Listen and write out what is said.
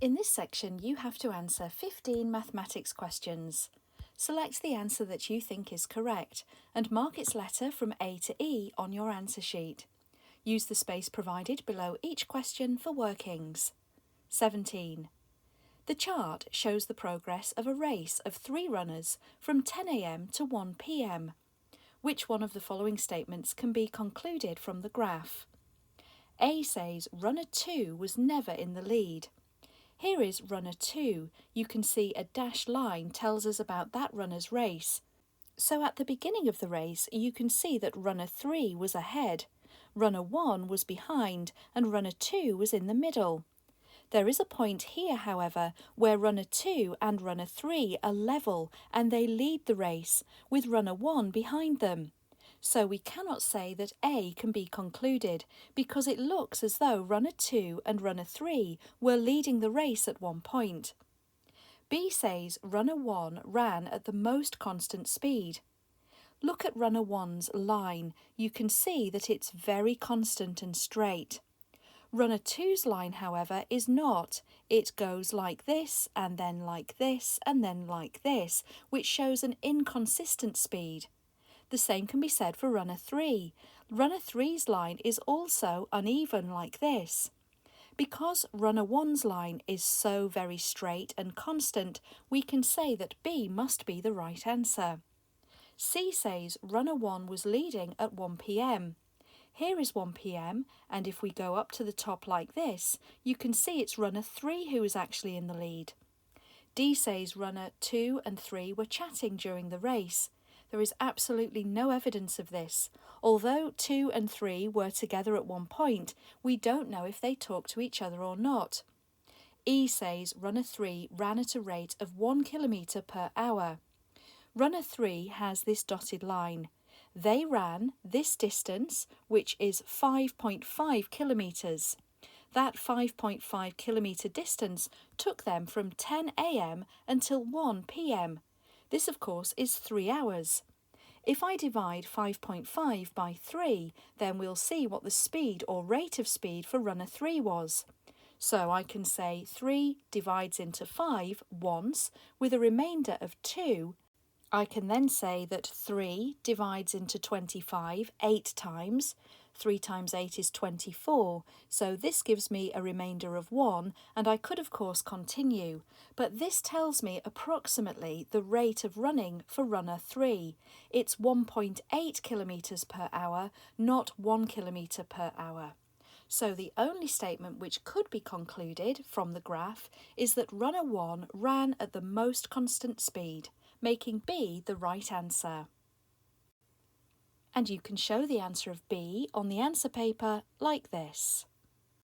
In this section, you have to answer 15 mathematics questions. Select the answer that you think is correct and mark its letter from A to E on your answer sheet. Use the space provided below each question for workings. 17. The chart shows the progress of a race of 3 runners from 10 a.m. to 1 p.m. Which one of the following statements can be concluded from the graph? A says runner 2 was never in the lead. Here is runner 2. You can see a dashed line tells us about that runner's race. So at the beginning of the race, you can see that runner 3 was ahead, runner 1 was behind, and runner 2 was in the middle. There is a point here, however, where runner 2 and runner 3 are level and they lead the race, with runner 1 behind them. So we cannot say that A can be concluded because it looks as though runner 2 and runner 3 were leading the race at one point. B says runner 1 ran at the most constant speed. Look at runner 1's line. You can see that it's very constant and straight. Runner 2's line, however, is not. It goes like this, and then like this, and then like this, which shows an inconsistent speed. The same can be said for runner 3. Runner 3's line is also uneven like this. Because runner 1's line is so very straight and constant, we can say that B must be the right answer. C says runner 1 was leading at 1 p.m. Here is 1 p.m, and if we go up to the top like this, you can see it's runner 3 who is actually in the lead. D says runner 2 and 3 were chatting during the race. There is absolutely no evidence of this. Although 2 and 3 were together at one point, we don't know if they talked to each other or not. E says runner 3 ran at a rate of 1 kilometre per hour. Runner 3 has this dotted line. They ran this distance, which is 5.5 kilometres. That 5.5 kilometre distance took them from 10 a.m. until 1 p.m. This, of course, is 3 hours. If I divide 5.5 by 3, then we'll see what the speed or rate of speed for runner 3 was. So I can say 3 divides into 5 once, with a remainder of 2. I can then say that 3 divides into 25 8 times. 3 times 8 is 24, so this gives me a remainder of 1, and I could of course continue, but this tells me approximately the rate of running for runner 3. It's 1.8 kilometres per hour, not 1 kilometre per hour. So the only statement which could be concluded from the graph is that runner 1 ran at the most constant speed, making B the right answer. And you can show the answer of B on the answer paper like this.